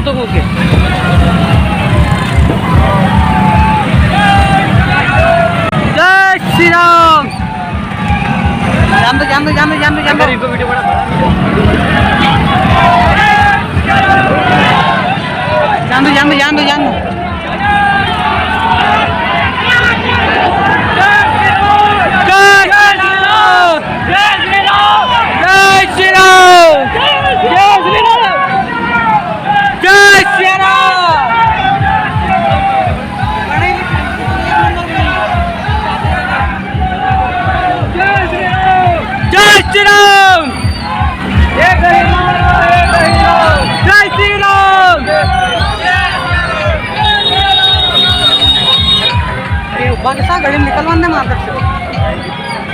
तो कूद के जय श्री राम। जान दो जान दो जान दो जान दो जान दो इनको वीडियो बड़ा जान दो जान दो जान दो जान दो बंसा गड़ी निकलवाने मार्केट से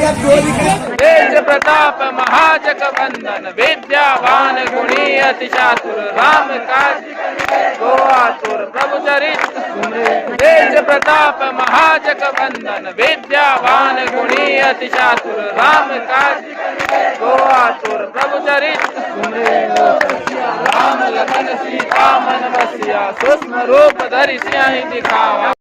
तेज प्रताप महाजगवंदन विद्यावान गुणी अति चातुर राम काज गो आतुर प्रभु चरित तेज प्रताप महाजगवंदन विद्यावान गुणी अति चातुर राम काज गो आतुर प्रभु चरित राम लखन सीता मन बसिया सूक्ष्म रूप धरि सियाहि दिखावा।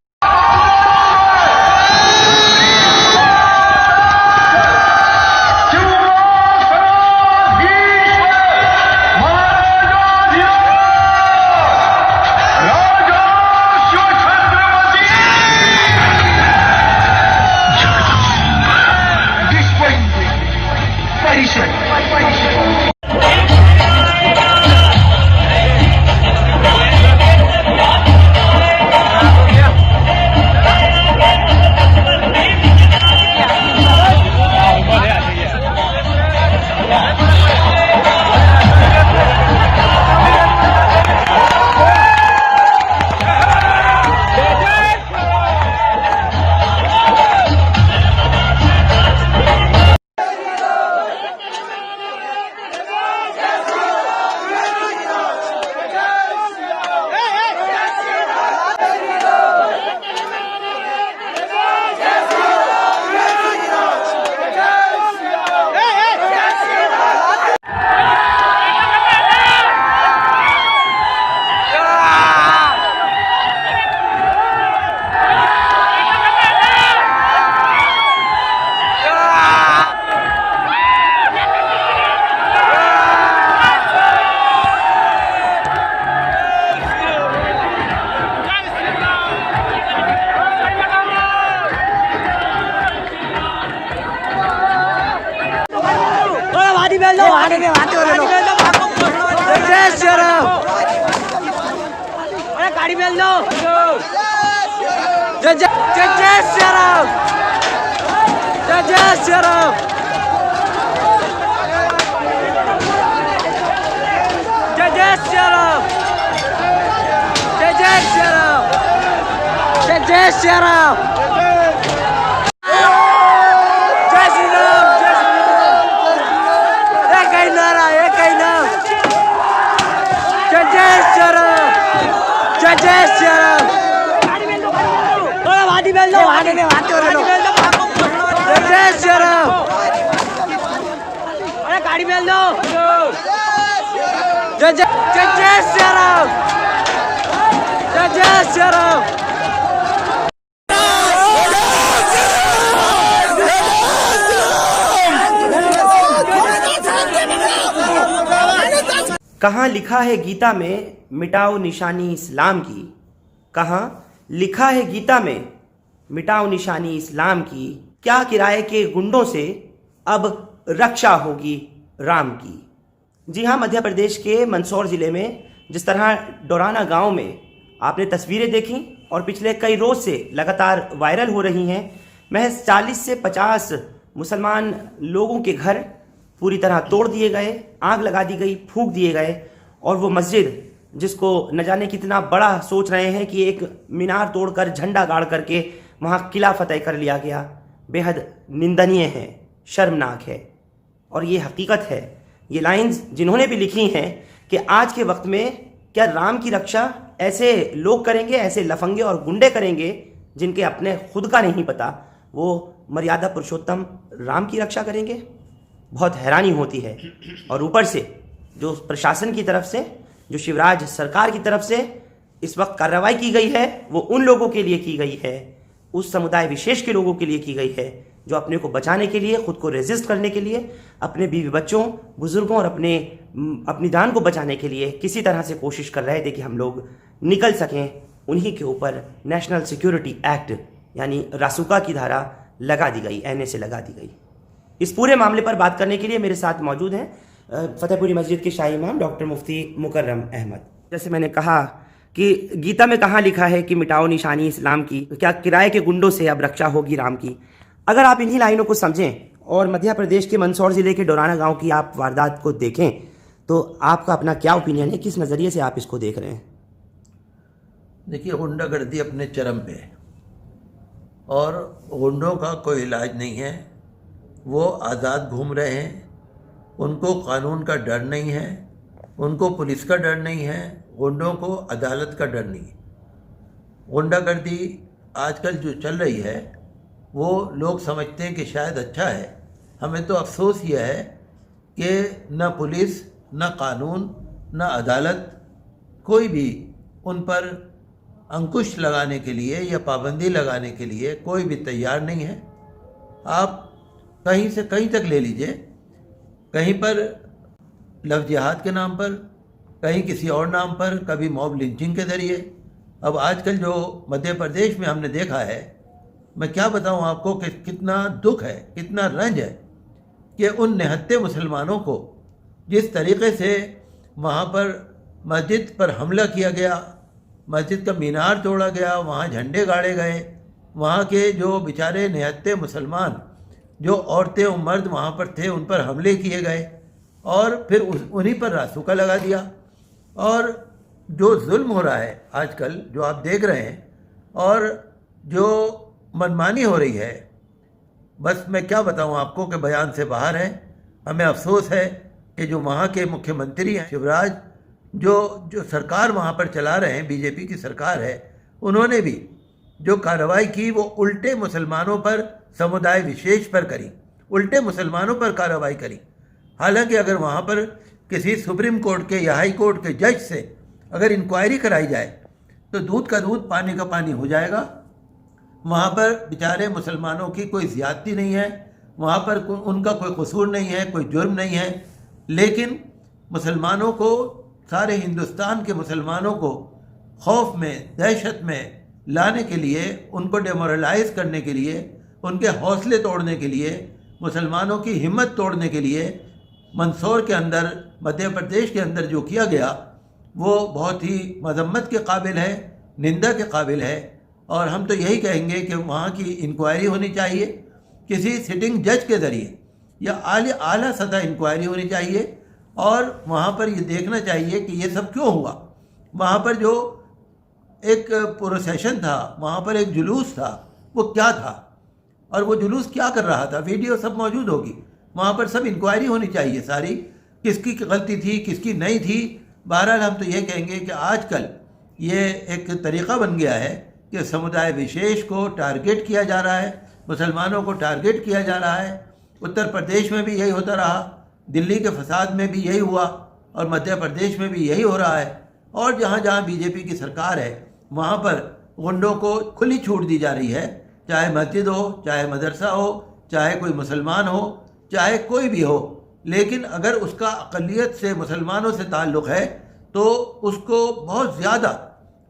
गाड़ी बेल दो जय जय जय श्री राम जय जय श्री राम जय जय श्री राम जय जय श्री राम जय जय श्री राम जय श्री राम एक ही नारा एक ही नाम जय जय श्री राम जय जय श्री राम थोड़ा वादी बेल दो वादी में वादी हो रहे जय जय श्री राम अरे गाड़ी बेल दो जय जय जय जय श्री राम जय जय श्री राम। कहाँ लिखा है गीता में मिटाओ निशानी इस्लाम की, कहाँ लिखा है गीता में मिटाओ निशानी इस्लाम की। क्या किराए के गुंडों से अब रक्षा होगी राम की। जी हाँ, मध्य प्रदेश के मंदसौर ज़िले में जिस तरह डोराना गांव में आपने तस्वीरें देखी और पिछले कई रोज़ से लगातार वायरल हो रही हैं, महज 40 से 50 मुसलमान लोगों के घर पूरी तरह तोड़ दिए गए, आग लगा दी गई, फूंक दिए गए। और वो मस्जिद जिसको न जाने कितना बड़ा सोच रहे हैं कि एक मीनार तोड़कर झंडा गाड़ करके वहाँ किला फतेह कर लिया गया, बेहद निंदनीय है, शर्मनाक है। और ये हकीकत है, ये लाइंस जिन्होंने भी लिखी हैं कि आज के वक्त में क्या राम की रक्षा ऐसे लोग करेंगे, ऐसे लफंगे और गुंडे करेंगे जिनके अपने खुद का नहीं पता, वो मर्यादा पुरुषोत्तम राम की रक्षा करेंगे? बहुत हैरानी होती है। और ऊपर से जो प्रशासन की तरफ से, जो शिवराज सरकार की तरफ से इस वक्त कार्रवाई की गई है, वो उन लोगों के लिए की गई है, उस समुदाय विशेष के लोगों के लिए की गई है जो अपने को बचाने के लिए, खुद को रेजिस्ट करने के लिए, अपने बीवी बच्चों, बुजुर्गों और अपनी जान को बचाने के लिए किसी तरह से कोशिश कर रहे थे कि हम लोग निकल सकें। उन्हीं के ऊपर नेशनल सिक्योरिटी एक्ट यानी रासुका की धारा लगा दी गई, NSA लगा दी गई। इस पूरे मामले पर बात करने के लिए मेरे साथ मौजूद हैं फतेहपुरी मस्जिद के शाही इमाम डॉक्टर मुफ्ती मुकर्रम अहमद। जैसे मैंने कहा कि गीता में कहाँ लिखा है कि मिटाओ निशानी इस्लाम की, तो क्या किराए के गुंडों से अब रक्षा होगी राम की? अगर आप इन्हीं लाइनों को समझें और मध्य प्रदेश के मंदसौर ज़िले के डोराना गांव की आप वारदात को देखें, तो आपका अपना क्या ओपिनियन है, किस नज़रिए से आप इसको देख रहे हैं? देखिए, गुंडागर्दी अपने चरम पे है और गुंडों का कोई इलाज नहीं है। वो आज़ाद घूम रहे हैं, उनको कानून का डर नहीं है, उनको पुलिस का डर नहीं है, गुंडों को अदालत का डर नहीं है। गुंडागर्दी आजकल जो चल रही है वो लोग समझते हैं कि शायद अच्छा है। हमें तो अफसोस यह है कि न पुलिस, न कानून, न अदालत, कोई भी उन पर अंकुश लगाने के लिए या पाबंदी लगाने के लिए कोई भी तैयार नहीं है। आप कहीं से कहीं तक ले लीजिए, कहीं पर लव जिहाद के नाम पर, कहीं किसी और नाम पर, कभी मॉब लिंचिंग के ज़रिए। अब आजकल जो मध्य प्रदेश में हमने देखा है, मैं क्या बताऊं आपको कि कितना दुख है, कितना रंज है कि उन निहत्थे मुसलमानों को जिस तरीके से वहाँ पर मस्जिद पर हमला किया गया, मस्जिद का मीनार तोड़ा गया, वहाँ झंडे गाड़े गए, वहाँ के जो बेचारे निहत्थे मुसलमान, जो औरतें और मर्द वहाँ पर थे, उन पर हमले किए गए और फिर उन्हीं पर रासुका लगा दिया। और जो जुल्म हो रहा है आजकल, जो आप देख रहे हैं, और जो मनमानी हो रही है, बस मैं क्या बताऊं आपको कि बयान से बाहर है। हमें अफसोस है कि जो वहाँ के मुख्यमंत्री हैं शिवराज, जो सरकार वहाँ पर चला रहे हैं, बीजेपी की सरकार है, उन्होंने भी जो कार्रवाई की वो उल्टे मुसलमानों पर, समुदाय विशेष पर करी, उल्टे मुसलमानों पर कार्रवाई करी। हालांकि अगर वहाँ पर किसी सुप्रीम कोर्ट के या हाई कोर्ट के जज से अगर इंक्वायरी कराई जाए तो दूध का दूध, पानी का पानी हो जाएगा। वहाँ पर बेचारे मुसलमानों की कोई ज़्यादती नहीं है, वहाँ पर उनका कोई कसूर नहीं है, कोई जुर्म नहीं है। लेकिन मुसलमानों को, सारे हिंदुस्तान के मुसलमानों को खौफ में, दहशत में लाने के लिए, उनको डेमोरलाइज करने के लिए, उनके हौसले तोड़ने के लिए, मुसलमानों की हिम्मत तोड़ने के लिए मंदसौर के अंदर, मध्य प्रदेश के अंदर जो किया गया वो बहुत ही मजम्मत के काबिल है, निंदा के काबिल है। और हम तो यही कहेंगे कि वहाँ की इंक्वायरी होनी चाहिए, किसी सिटिंग जज के ज़रिए या आला सतह इंक्वायरी होनी चाहिए और वहाँ पर ये देखना चाहिए कि ये सब क्यों हुआ। वहाँ पर जो एक प्रोसेशन था, वहाँ पर एक जुलूस था, वो क्या था और वो जुलूस क्या कर रहा था, वीडियो सब मौजूद होगी। वहाँ पर सब इंक्वायरी होनी चाहिए सारी, किसकी गलती थी, किसकी नहीं थी। बहरहाल हम तो ये कहेंगे कि आजकल ये एक तरीक़ा बन गया है कि समुदाय विशेष को टारगेट किया जा रहा है, मुसलमानों को टारगेट किया जा रहा है। उत्तर प्रदेश में भी यही होता रहा, दिल्ली के फसाद में भी यही हुआ और मध्य प्रदेश में भी यही हो रहा है। और जहाँ जहाँ बीजेपी की सरकार है वहाँ पर गुंडों को खुली छूट दी जा रही है, चाहे मस्जिद हो, चाहे मदरसा हो, चाहे कोई मुसलमान हो, चाहे कोई भी हो। लेकिन अगर उसका अक़लियत से, मुसलमानों से ताल्लुक़ है तो उसको बहुत ज़्यादा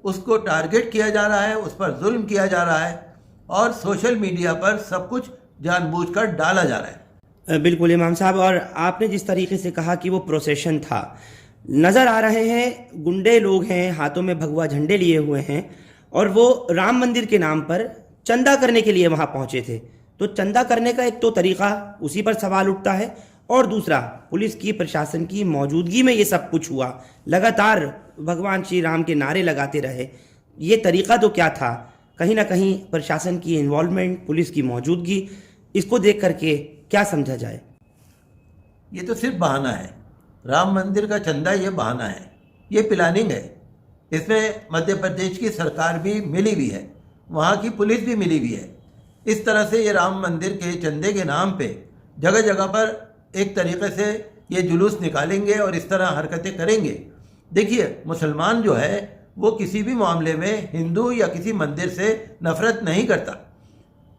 उसको टारगेट किया जा रहा है, उस पर जुल्म किया जा रहा है और सोशल मीडिया पर सब कुछ जानबूझकर डाला जा रहा है। बिल्कुल इमाम साहब, और आपने जिस तरीके से कहा कि वो प्रोसेशन था, नज़र आ रहे हैं गुंडे लोग हैं, हाथों में भगवा झंडे लिए हुए हैं, और वो राम मंदिर के नाम पर चंदा करने के लिए वहाँ पहुँचे थे। तो चंदा करने का एक तो तरीका, उसी पर सवाल उठता है, और दूसरा पुलिस की, प्रशासन की मौजूदगी में ये सब कुछ हुआ, लगातार भगवान श्री राम के नारे लगाते रहे, ये तरीका तो क्या था? कहीं ना कहीं प्रशासन की इन्वॉल्वमेंट, पुलिस की मौजूदगी, इसको देख करके क्या समझा जाए? ये तो सिर्फ बहाना है। राम मंदिर का चंदा ये बहाना है, ये प्लानिंग है। इसमें मध्य प्रदेश की सरकार भी मिली हुई है, वहाँ की पुलिस भी मिली हुई है। इस तरह से ये राम मंदिर के चंदे के नाम पे जगह जगह पर एक तरीके से ये जुलूस निकालेंगे और इस तरह हरकतें करेंगे। देखिए, मुसलमान जो है वो किसी भी मामले में हिंदू या किसी मंदिर से नफरत नहीं करता।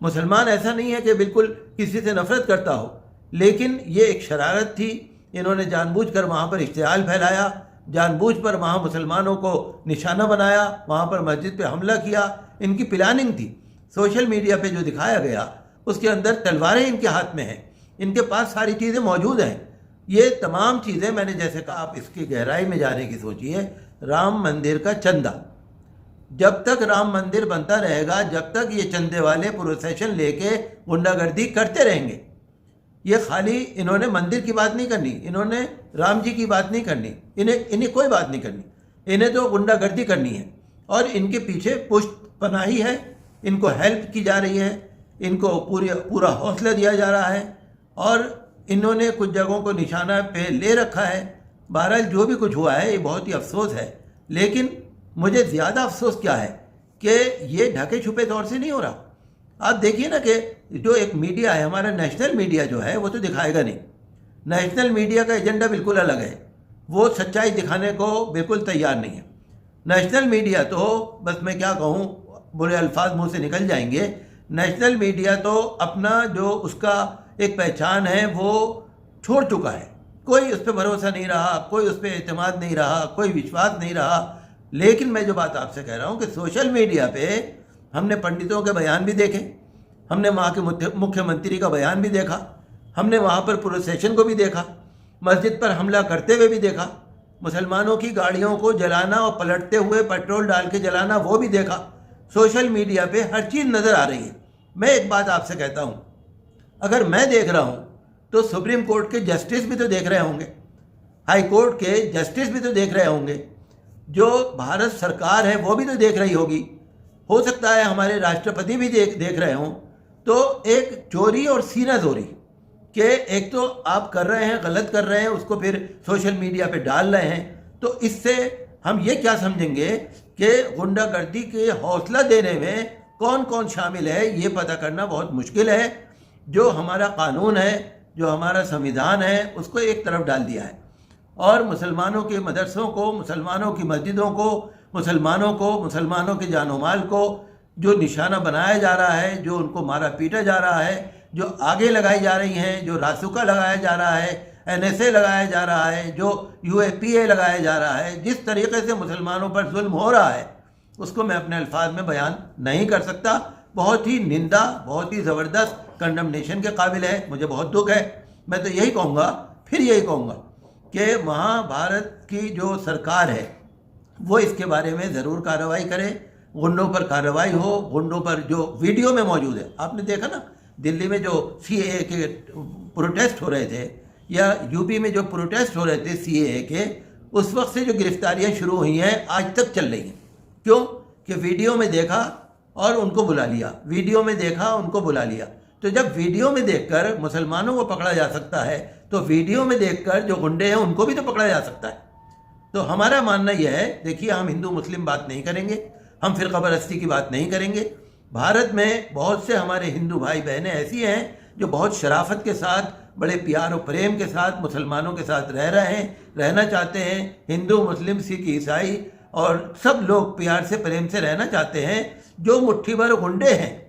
मुसलमान ऐसा नहीं है कि बिल्कुल किसी से नफरत करता हो, लेकिन ये एक शरारत थी। इन्होंने जानबूझकर वहाँ पर इश्तिहाल फैलाया, जानबूझ पर वहाँ मुसलमानों को निशाना बनाया, वहाँ पर मस्जिद पे हमला किया। इनकी प्लानिंग थी। सोशल मीडिया पे जो दिखाया गया उसके अंदर तलवारें इनके हाथ में हैं, इनके पास सारी चीज़ें मौजूद हैं। ये तमाम चीज़ें, मैंने जैसे कहा, आप इसकी गहराई में जाने की सोचिए। राम मंदिर का चंदा, जब तक राम मंदिर बनता रहेगा, जब तक ये चंदे वाले प्रोसेशन लेके गुंडागर्दी करते रहेंगे। ये खाली इन्होंने मंदिर की बात नहीं करनी, इन्होंने राम जी की बात नहीं करनी, इन्हें कोई बात नहीं करनी, इन्हें तो गुंडागर्दी करनी है। और इनके पीछे पुष्ट पनाही है, इनको हेल्प की जा रही है, इनको पूरा हौसला दिया जा रहा है, और इन्होंने कुछ जगहों को निशाना पे ले रखा है। बहरहाल जो भी कुछ हुआ है ये बहुत ही अफसोस है, लेकिन मुझे ज़्यादा अफसोस क्या है कि ये ढके छुपे तौर से नहीं हो रहा। आप देखिए ना कि जो एक मीडिया है, हमारा नेशनल मीडिया जो है, वो तो दिखाएगा नहीं। नेशनल मीडिया का एजेंडा बिल्कुल अलग है, वो सच्चाई दिखाने को बिल्कुल तैयार नहीं है। नेशनल मीडिया तो, बस मैं क्या कहूँ, बुरे अल्फाज मुंह से निकल जाएंगे, नेशनल मीडिया तो अपना जो उसका एक पहचान है वो छोड़ चुका है। कोई उस पर भरोसा नहीं रहा, कोई उस पर एतमाद नहीं रहा, कोई विश्वास नहीं रहा। लेकिन मैं जो बात आपसे कह रहा हूँ कि सोशल मीडिया पे हमने पंडितों के बयान भी देखे, हमने वहाँ के मुख्यमंत्री का बयान भी देखा, हमने वहाँ पर प्रोसेशन को भी देखा, मस्जिद पर हमला करते हुए भी देखा, मुसलमानों की गाड़ियों को जलाना और पलटते हुए पेट्रोल डाल के जलाना वो भी देखा। सोशल मीडिया पे हर चीज़ नज़र आ रही है। मैं एक बात आपसे कहता हूँ, अगर मैं देख रहा हूँ तो सुप्रीम कोर्ट के जस्टिस भी तो देख रहे होंगे, हाई कोर्ट के जस्टिस भी तो देख रहे होंगे, जो भारत सरकार है वो भी तो देख रही होगी, हो सकता है हमारे राष्ट्रपति भी देख रहे हों। तो एक चोरी और सीना जोरी कि एक तो आप कर रहे हैं, गलत कर रहे हैं, उसको फिर सोशल मीडिया पे डाल रहे हैं, तो इससे हम ये क्या समझेंगे कि गुंडागर्दी के हौसला देने में कौन कौन शामिल है, ये पता करना बहुत मुश्किल है। जो हमारा कानून है, जो हमारा संविधान है, उसको एक तरफ डाल दिया है, और मुसलमानों के मदरसों को, मुसलमानों की मस्जिदों को, मुसलमानों के जानो माल को जो निशाना बनाया जा रहा है, जो उनको मारा पीटा जा रहा है, जो आगे लगाई जा रही हैं, जो रासुका लगाया जा रहा है, NSA लगाया जा रहा है, जो UAPA लगाया जा रहा है, जिस तरीके से मुसलमानों पर जुल्म हो रहा है, उसको मैं अपने अल्फाज में बयान नहीं कर सकता। बहुत ही निंदा, बहुत ही ज़बरदस्त कंडमनेशन के काबिल है। मुझे बहुत दुख है। मैं तो यही कहूँगा, फिर यही कहूँगा कि वहाँ भारत की जो सरकार है वो इसके बारे में ज़रूर कार्रवाई करे, गुंडों पर कार्रवाई हो, गुंडों पर जो वीडियो में मौजूद है। आपने देखा ना, दिल्ली में जो CAA के प्रोटेस्ट हो रहे थे, या यूपी में जो प्रोटेस्ट हो रहे थे CAA के, उस वक्त से जो गिरफ्तारियां शुरू हुई हैं आज तक चल रही हैं। क्यों? कि वीडियो में देखा और उनको बुला लिया, वीडियो में देखा, उनको बुला लिया। तो जब वीडियो में देखकर मुसलमानों को पकड़ा जा सकता है, तो वीडियो में देखकर जो गुंडे हैं उनको भी तो पकड़ा जा सकता है। तो हमारा मानना यह है, देखिए, हम हिंदू मुस्लिम बात नहीं करेंगे, हम फिरका परस्ती की बात नहीं करेंगे। भारत में बहुत से हमारे हिंदू भाई बहनें ऐसी हैं जो बहुत शराफत के साथ, बड़े प्यार और प्रेम के साथ मुसलमानों के साथ रह रहे हैं, रहना चाहते हैं। हिंदू, मुस्लिम, सिख, ईसाई और सब लोग प्यार से, प्रेम से रहना चाहते हैं। जो मुट्ठी भर गुंडे हैं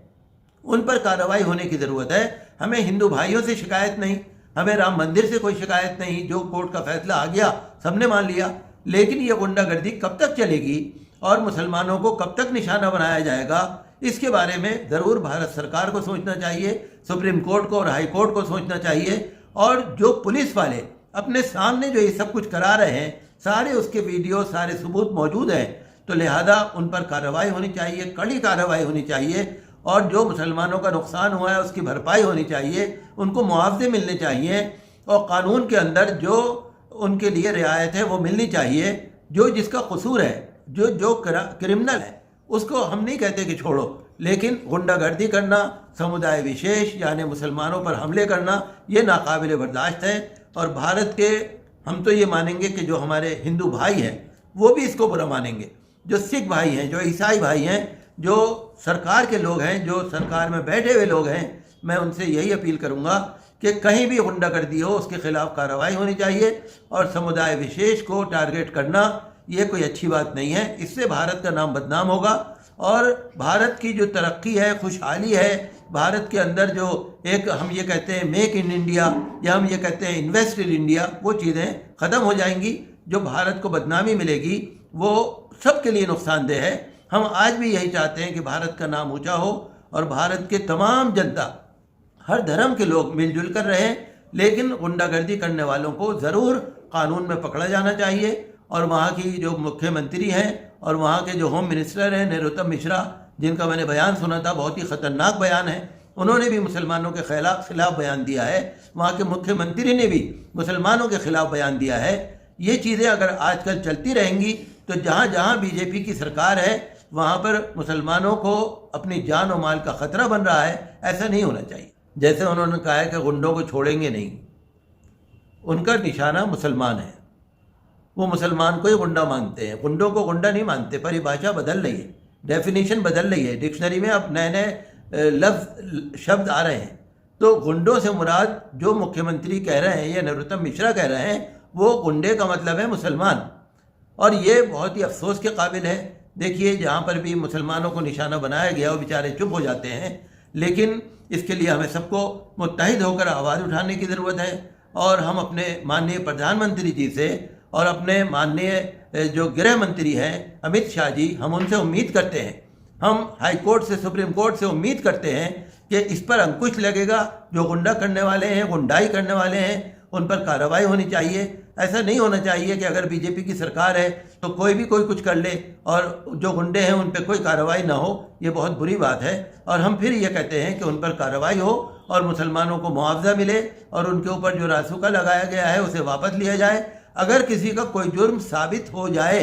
उन पर कार्रवाई होने की ज़रूरत है। हमें हिंदू भाइयों से शिकायत नहीं, हमें राम मंदिर से कोई शिकायत नहीं। जो कोर्ट का फैसला आ गया सबने मान लिया, लेकिन ये गुंडागर्दी कब तक चलेगी और मुसलमानों को कब तक निशाना बनाया जाएगा, इसके बारे में ज़रूर भारत सरकार को सोचना चाहिए, सुप्रीम कोर्ट को और हाई कोर्ट को सोचना चाहिए। और जो पुलिस वाले अपने सामने जो ये सब कुछ करा रहे हैं, सारे उसके वीडियो, सारे सबूत मौजूद हैं, तो लिहाजा उन पर कार्रवाई होनी चाहिए, कड़ी कार्रवाई होनी चाहिए। और जो मुसलमानों का नुकसान हुआ है उसकी भरपाई होनी चाहिए, उनको मुआवजे मिलने चाहिए, और कानून के अंदर जो उनके लिए रियायत है वो मिलनी चाहिए। जो जिसका कसूर है, जो क्रिमिनल है, उसको हम नहीं कहते कि छोड़ो, लेकिन गुंडागर्दी करना, समुदाय विशेष यानी मुसलमानों पर हमले करना, ये नाकाबिले बर्दाश्त है। और भारत के हम तो ये मानेंगे कि जो हमारे हिंदू भाई हैं वो भी इसको बुरा मानेंगे, जो सिख भाई हैं, जो ईसाई भाई हैं, जो सरकार के लोग हैं, जो सरकार में बैठे हुए लोग हैं, मैं उनसे यही अपील करूंगा कि कहीं भी गुंडागर्दी हो उसके खिलाफ कार्रवाई होनी चाहिए। और समुदाय विशेष को टारगेट करना ये कोई अच्छी बात नहीं है, इससे भारत का नाम बदनाम होगा। और भारत की जो तरक्की है, खुशहाली है, भारत के अंदर जो एक हम ये कहते हैं मेक इन इंडिया या हम ये कहते हैं इन्वेस्ट इन इंडिया, वो चीज़ें ख़त्म हो जाएंगी। जो भारत को बदनामी मिलेगी वो सबके लिए नुकसानदेह है। हम आज भी यही चाहते हैं कि भारत का नाम ऊंचा हो और भारत के तमाम जनता, हर धर्म के लोग मिलजुल कर रहें, लेकिन गुंडागर्दी करने वालों को ज़रूर कानून में पकड़ा जाना चाहिए। और वहाँ की जो मुख्यमंत्री हैं और वहाँ के जो होम मिनिस्टर हैं नरोत्तम मिश्रा, जिनका मैंने बयान सुना था, बहुत ही ख़तरनाक बयान है, उन्होंने भी मुसलमानों के खिलाफ बयान दिया है। वहाँ के मुख्यमंत्री ने भी मुसलमानों के खिलाफ बयान दिया है। ये चीज़ें अगर आजकल चलती रहेंगी तो जहाँ जहाँ बीजेपी की सरकार है वहाँ पर मुसलमानों को अपनी जान और माल का ख़तरा बन रहा है। ऐसा नहीं होना चाहिए। जैसे उन्होंने कहा है कि गुंडों को छोड़ेंगे नहीं, उनका निशाना मुसलमान है, वो मुसलमान को ही गुंडा मानते हैं, गुंडों को गुंडा नहीं मानते। परिभाषा बदल रही है, डेफिनेशन बदल रही है, डिक्शनरी में अब नए नए लफ्ज़ शब्द आ रहे हैं। तो गुंडों से मुराद जो मुख्यमंत्री कह रहे हैं या नरोत्तम मिश्रा कह रहे हैं, वो गुंडे का मतलब है मुसलमान। और ये बहुत ही अफसोस के काबिल है। देखिए, जहाँ पर भी मुसलमानों को निशाना बनाया गया वो बेचारे चुप हो जाते हैं, लेकिन इसके लिए हमें सबको मुत्तहिद होकर आवाज़ उठाने की ज़रूरत है। और हम अपने माननीय प्रधानमंत्री जी से और अपने माननीय जो गृह मंत्री हैं अमित शाह जी, हम उनसे उम्मीद करते हैं, हम हाई कोर्ट से, सुप्रीम कोर्ट से उम्मीद करते हैं कि इस पर अंकुश लगेगा। जो गुंडा करने वाले हैं, गुंडाई करने वाले हैं, उन पर कार्रवाई होनी चाहिए। ऐसा नहीं होना चाहिए कि अगर बीजेपी की सरकार है तो कोई भी कोई कुछ कर ले और जो गुंडे हैं उन पर कोई कार्रवाई ना हो। ये बहुत बुरी बात है। और हम फिर ये कहते हैं कि उन पर कार्रवाई हो और मुसलमानों को मुआवजा मिले और उनके ऊपर जो रासुका लगाया गया है उसे वापस लिया जाए। अगर किसी का कोई जुर्म साबित हो जाए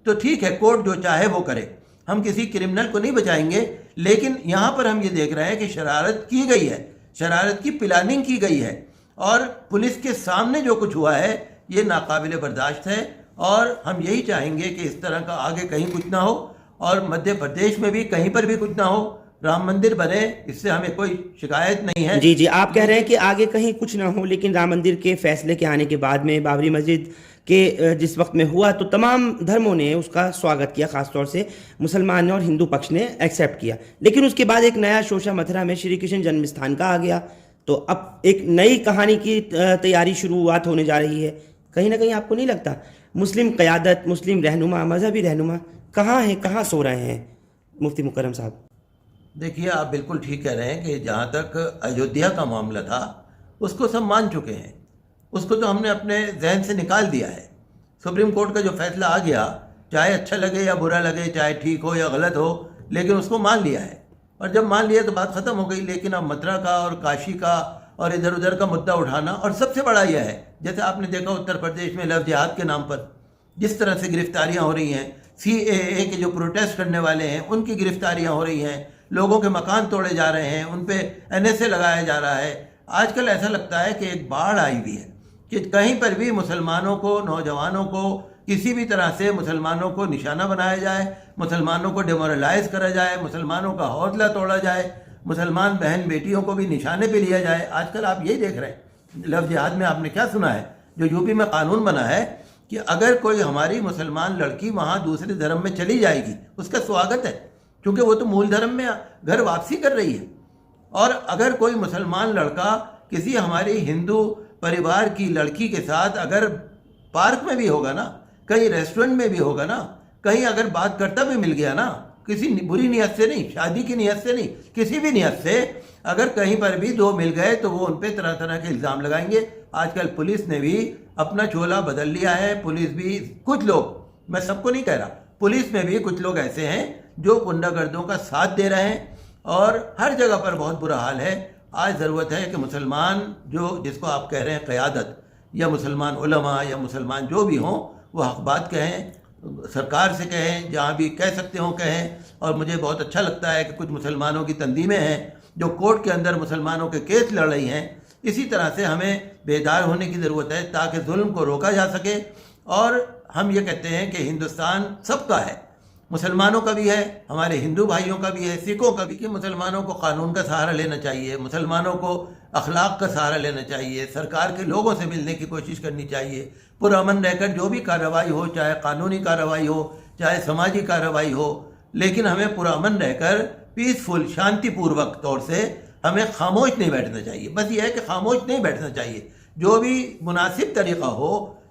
तो ठीक है, कोर्ट जो चाहे वो करे, हम किसी क्रिमिनल को नहीं बचाएंगे। लेकिन यहाँ पर हम ये देख रहे हैं कि शरारत की गई है, शरारत की प्लानिंग की गई है और पुलिस के सामने जो कुछ हुआ है ये नाकाबिले बर्दाश्त है। और हम यही चाहेंगे कि इस तरह का आगे कहीं कुछ ना हो और मध्य प्रदेश में भी कहीं पर भी कुछ ना हो। राम मंदिर बने, इससे हमें कोई शिकायत नहीं है। जी, आप कह रहे हैं कि आगे कहीं कुछ ना हो, लेकिन राम मंदिर के फैसले के आने के बाद में बाबरी मस्जिद के जिस वक्त में हुआ तो तमाम धर्मों ने उसका स्वागत किया, खासतौर से मुसलमान और हिंदू पक्ष ने एक्सेप्ट किया। लेकिन उसके बाद एक नया शोशा मथुरा में श्री कृष्ण जन्म स्थान का आ गया, तो अब एक नई कहानी की तैयारी शुरुआत होने जा रही है। कहीं ना कहीं आपको नहीं लगता मुस्लिम क़यादत, मुस्लिम रहनुमा, मजहबी रहनुमा कहाँ हैं, कहाँ सो रहे हैं मुफ्ती मुकर्रम साहब? देखिए, आप बिल्कुल ठीक कह रहे हैं कि जहाँ तक अयोध्या का मामला था उसको सब मान चुके हैं, उसको तो हमने अपने जहन से निकाल दिया है। सुप्रीम कोर्ट का जो फैसला आ गया, चाहे अच्छा लगे या बुरा लगे, चाहे ठीक हो या गलत हो, लेकिन उसको मान लिया है। और जब मान लिया तो बात ख़त्म हो गई। लेकिन अब मथुरा का और काशी का और इधर उधर का मुद्दा उठाना, और सबसे बड़ा यह है, जैसे आपने देखा उत्तर प्रदेश में लव जिहाद के नाम पर जिस तरह से गिरफ्तारियाँ हो रही हैं, CAA के जो प्रोटेस्ट करने वाले हैं उनकी गिरफ्तारियाँ हो रही हैं, लोगों के मकान तोड़े जा रहे हैं, उन पे NSA लगाया जा रहा है। आजकल ऐसा लगता है कि एक बाढ़ आई हुई है कि कहीं पर भी मुसलमानों को, नौजवानों को किसी भी तरह से मुसलमानों को निशाना बनाया जाए, मुसलमानों को डिमोरलाइज करा जाए, मुसलमानों का हौसला तोड़ा जाए, मुसलमान बहन बेटियों को भी निशाने पे लिया जाए। आजकल आप यही देख रहे हैं। लव जिहाद में आपने क्या सुना है, जो यूपी में कानून बना है कि अगर कोई हमारी मुसलमान लड़की वहाँ दूसरे धर्म में चली जाएगी उसका स्वागत है, क्योंकि वो तो मूल धर्म में घर वापसी कर रही है। और अगर कोई मुसलमान लड़का किसी हमारी हिंदू परिवार की लड़की के साथ अगर पार्क में भी होगा ना, कहीं रेस्टोरेंट में भी होगा ना, कहीं अगर बात करता भी मिल गया ना, किसी बुरी नीयत से नहीं, शादी की नीयत से नहीं, किसी भी नीयत से अगर कहीं पर भी दो मिल गए तो वो उन पे तरह तरह के इल्ज़ाम लगाएंगे। आजकल पुलिस ने भी अपना चोला बदल लिया है। पुलिस भी, कुछ लोग, मैं सबको नहीं कह रहा, पुलिस में भी कुछ लोग ऐसे हैं जो गुंडागर्दों का साथ दे रहे हैं और हर जगह पर बहुत बुरा हाल है। आज ज़रूरत है कि मुसलमान, जो जिसको आप कह रहे हैं क़यादत, या मुसलमान उलमा या मुसलमान जो भी हों, वो हक़ बात कहें, सरकार से कहें, जहाँ भी कह सकते हों कहें। और मुझे बहुत अच्छा लगता है कि कुछ मुसलमानों की तंजीमें हैं जो कोर्ट के अंदर मुसलमानों के केस लड़ रही हैं। इसी तरह से हमें बेदार होने की ज़रूरत है ताकि जुल्म को रोका जा सके। और हम ये कहते हैं कि हिंदुस्तान सबका है, मुसलमानों का भी है, हमारे हिंदू भाइयों का भी है, सिखों का भी, कि मुसलमानों को कानून का सहारा लेना चाहिए, मुसलमानों को अखलाक का सहारा लेना चाहिए, सरकार के लोगों से मिलने की कोशिश करनी चाहिए, पुरअमन रहकर जो भी कार्रवाई हो, चाहे कानूनी कार्रवाई हो, चाहे समाजी कार्रवाई हो, लेकिन हमें पुरअमन रहकर पीसफुल, शांतिपूर्वक तौर से हमें खामोश नहीं बैठना चाहिए। बस ये है कि खामोश नहीं बैठना चाहिए, जो भी मुनासिब तरीक़ा हो,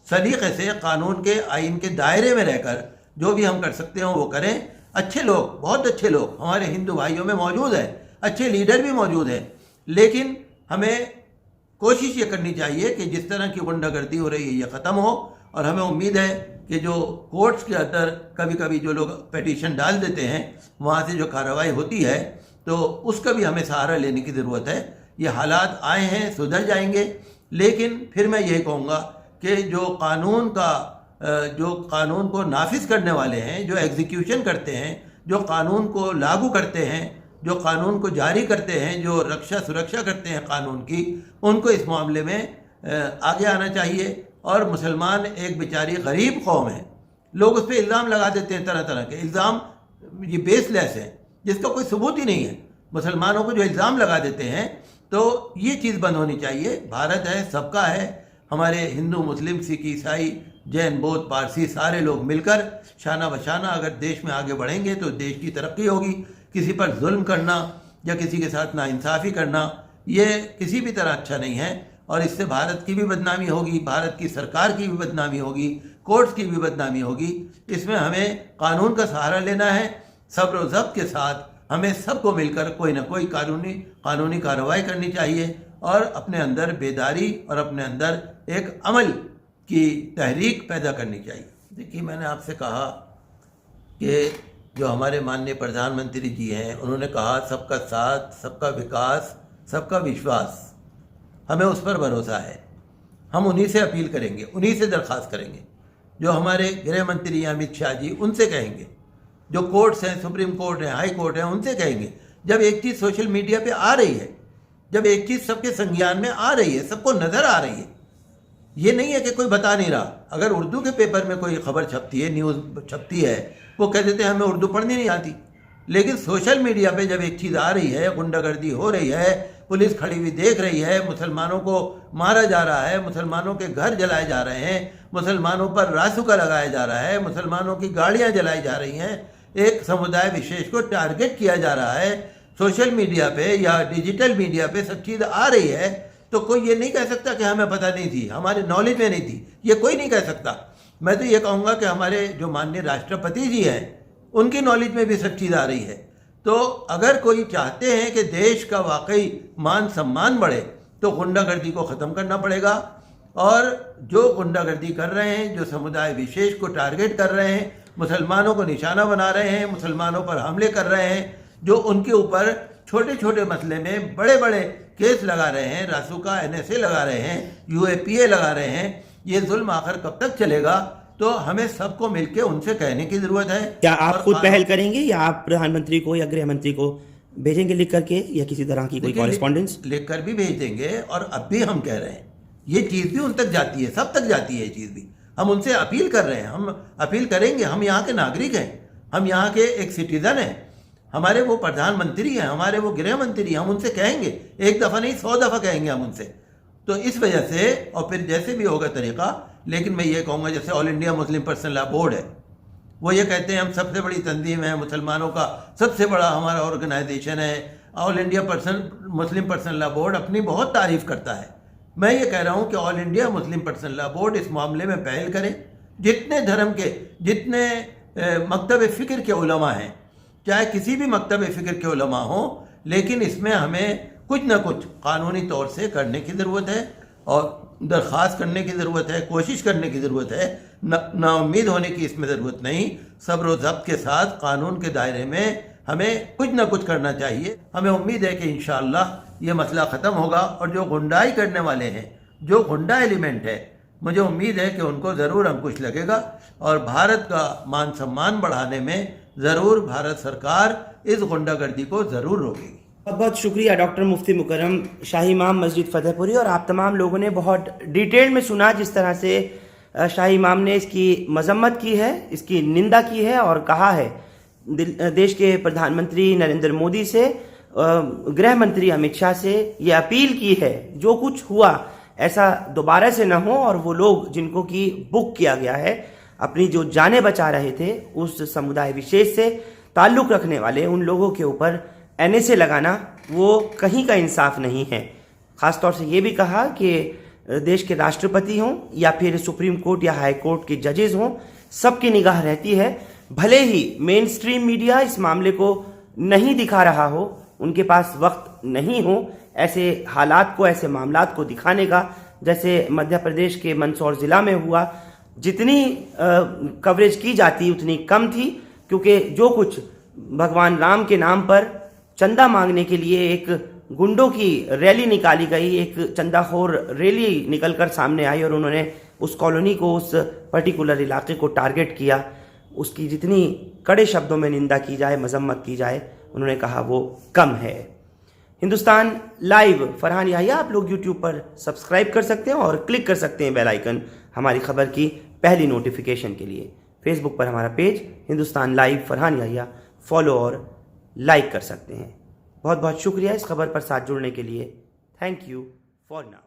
सलीक़े से कानून के, आइन के दायरे में रहकर जो भी हम कर सकते हो वो करें। अच्छे लोग, बहुत अच्छे लोग हमारे हिंदू भाइयों में मौजूद हैं, अच्छे लीडर भी मौजूद हैं, लेकिन हमें कोशिश ये करनी चाहिए कि जिस तरह की गुंडागर्दी हो रही है ये ख़त्म हो। और हमें उम्मीद है कि जो कोर्ट्स के अंदर कभी कभी जो लोग पिटीशन डाल देते हैं, वहाँ से जो कार्रवाई होती है, तो उसका भी हमें सहारा लेने की ज़रूरत है। ये हालात आए हैं, सुधर जाएंगे, लेकिन फिर मैं ये कहूँगा कि जो कानून को नाफिज करने वाले हैं, जो एग्जीक्यूशन करते हैं, जो कानून को लागू करते हैं, जो कानून को जारी करते हैं, जो रक्षा सुरक्षा करते हैं कानून की, उनको इस मामले में आगे आना चाहिए। और मुसलमान एक बेचारी गरीब कौम है, लोग उस पर इल्ज़ाम लगा देते हैं, तरह तरह के इल्ज़ाम, ये बेसलेस है, जिसका कोई सबूत ही नहीं है। मुसलमानों को जो इल्ज़ाम लगा देते हैं, तो ये चीज़ बंद होनी चाहिए। भारत है, सबका है, हमारे हिंदू, मुस्लिम, सिख, ईसाई, जैन, बौद्ध, पारसी सारे लोग मिलकर शाना बशाना अगर देश में आगे बढ़ेंगे तो देश की तरक्की होगी। किसी पर जुल्म करना या किसी के साथ नाइंसाफ़ी करना, ये किसी भी तरह अच्छा नहीं है, और इससे भारत की भी बदनामी होगी, भारत की सरकार की भी बदनामी होगी, कोर्ट्स की भी बदनामी होगी। इसमें हमें कानून का सहारा लेना है, सब्र व ज़ब्त के साथ हमें सबको मिलकर कोई ना कोई कानूनी कार्रवाई करनी चाहिए और अपने अंदर बेदारी और अपने अंदर एक अमल की तहरीक पैदा करनी चाहिए। देखिए, मैंने आपसे कहा कि जो हमारे माननीय प्रधानमंत्री जी हैं, उन्होंने कहा सबका साथ, सबका विकास, सबका विश्वास, हमें उस पर भरोसा है। हम उन्हीं से अपील करेंगे, उन्हीं से दरख्वास्त करेंगे, जो हमारे गृह मंत्री हैं अमित शाह जी, उनसे कहेंगे, जो कोर्ट्स हैं, सुप्रीम कोर्ट है, हाई कोर्ट है, उनसे कहेंगे। जब एक चीज़ सोशल मीडिया पे आ रही है, जब एक चीज़ सबके संज्ञान में आ रही है, सबको नज़र आ रही है, ये नहीं है कि कोई बता नहीं रहा। अगर उर्दू के पेपर में कोई खबर छपती है, न्यूज़ छपती है, वो कह देते हैं हमें उर्दू पढ़नी नहीं आती। लेकिन सोशल मीडिया पे जब एक चीज़ आ रही है, गुंडागर्दी हो रही है, पुलिस खड़ी हुई देख रही है, मुसलमानों को मारा जा रहा है, मुसलमानों के घर जलाए जा रहे हैं, मुसलमानों पर रासुका लगाया जा रहा है, मुसलमानों की गाड़ियाँ जलाई जा रही हैं, एक समुदाय विशेष को टारगेट किया जा रहा है, सोशल मीडिया पे या डिजिटल मीडिया पे सब चीज़ आ रही है, तो कोई ये नहीं कह सकता कि हमें पता नहीं थी, हमारे नॉलेज में नहीं थी। ये कोई नहीं कह सकता। मैं तो ये कहूँगा कि हमारे जो माननीय राष्ट्रपति जी हैं, उनकी नॉलेज में भी सब चीज़ आ रही है। तो अगर कोई चाहते हैं कि देश का वाकई मान सम्मान बढ़े, तो गुंडागर्दी को ख़त्म करना पड़ेगा। और जो गुंडागर्दी कर रहे हैं, जो समुदाय विशेष को टारगेट कर रहे हैं, मुसलमानों को निशाना बना रहे हैं, मुसलमानों पर हमले कर रहे हैं, जो उनके ऊपर छोटे छोटे मसले में बड़े बड़े केस लगा रहे हैं, रासुका, NSA लगा रहे हैं, UAPA लगा रहे हैं, ये जुल्म आखिर कब तक चलेगा? तो हमें सबको मिलकर उनसे कहने की ज़रूरत है। क्या आप खुद पहल करेंगे या आप प्रधानमंत्री को या गृह मंत्री को भेजेंगे लिख करके, या किसी तरह की कोई कॉरेस्पॉन्डेंस लिख कर भी भेज देंगे? और अब भी हम कह रहे हैं, ये चीज़ भी उन तक जाती है, सब तक जाती है ये चीज़ भी। हम उनसे अपील कर रहे हैं, हम अपील करेंगे। हम यहाँ के नागरिक हैं, हम यहाँ के एक सिटीज़न हैं, हमारे वो प्रधानमंत्री हैं, हमारे वो गृह मंत्री हैं, हम उनसे कहेंगे, एक दफ़ा नहीं 100 दफ़ा कहेंगे हम उनसे। तो इस वजह से, और फिर जैसे भी होगा तरीक़ा, लेकिन मैं ये कहूँगा, जैसे all India Muslim personal law board है, वो ये कहते हैं हम सबसे बड़ी तंजीम है, मुसलमानों का सबसे बड़ा हमारा ऑर्गेनाइजेशन है। All India Muslim personal law board अपनी बहुत तारीफ़ करता है। मैं ये कह रहा हूँ कि all India Muslim personal law board इस मामले में पहल करे। जितने धर्म के, जितने मकतब फ़िक्र के उलमा हैं, चाहे किसी भी मकतब फ़िक्र के उलमा हों, लेकिन इसमें हमें कुछ ना कुछ कानूनी तौर से करने की ज़रूरत है और दरख्वास्त करने की ज़रूरत है, कोशिश करने की ज़रूरत है। नाउम्मीद होने की इसमें ज़रूरत नहीं। सब्र और ज़ब्त के साथ कानून के दायरे में हमें कुछ ना कुछ करना चाहिए। हमें उम्मीद है कि इंशाअल्लाह ये मसला ख़त्म होगा और जो गुंडाई करने वाले हैं, जो गुंडा एलिमेंट है, मुझे उम्मीद है कि उनको ज़रूर अंकुश लगेगा और भारत का मान सम्मान बढ़ाने में ज़रूर भारत सरकार इस गुंडागर्दी को ज़रूर रोकेगी। बहुत बहुत शुक्रिया डॉक्टर मुफ्ती मुकर्रम, शाही इमाम मस्जिद फतेहपुरी। और आप तमाम लोगों ने बहुत डिटेल में सुना जिस तरह से शाही इमाम ने इसकी मजम्मत की है, इसकी निंदा की है और कहा है देश के प्रधानमंत्री नरेंद्र मोदी से, गृह मंत्री अमित शाह से ये अपील की है जो कुछ हुआ ऐसा दोबारा से न हो और वो लोग जिनको कि बुक किया गया है, अपनी जो जानें बचा रहे थे उस समुदाय विशेष से ताल्लुक़ रखने वाले उन लोगों के ऊपर NSA लगाना वो कहीं का इंसाफ नहीं है। ख़ासतौर से ये भी कहा कि देश के राष्ट्रपति हों या फिर सुप्रीम कोर्ट या हाई कोर्ट के जजेस हों, सबकी निगाह रहती है। भले ही मेन स्ट्रीम मीडिया इस मामले को नहीं दिखा रहा हो, उनके पास वक्त नहीं हो ऐसे हालात को, ऐसे मामलात को दिखाने का, जैसे मध्य प्रदेश के मंदसौर ज़िला में हुआ। जितनी कवरेज की जाती उतनी कम थी, क्योंकि जो कुछ भगवान राम के नाम पर चंदा मांगने के लिए एक गुंडों की रैली निकाली गई, एक चंदाखोर रैली निकलकर सामने आई और उन्होंने उस कॉलोनी को, उस पर्टिकुलर इलाके को टारगेट किया, उसकी जितनी कड़े शब्दों में निंदा की जाए, मजम्मत की जाए, उन्होंने कहा वो कम है। हिंदुस्तान लाइव फरहान याहिया आप लोग यूट्यूब पर सब्सक्राइब कर सकते हैं और क्लिक कर सकते हैं बेल आइकन हमारी खबर की पहली नोटिफिकेशन के लिए। फेसबुक पर हमारा page Hindustan live Farhan Yahiya follow और लाइक कर सकते हैं। बहुत बहुत शुक्रिया इस खबर पर साथ जुड़ने के लिए। Thank you for now.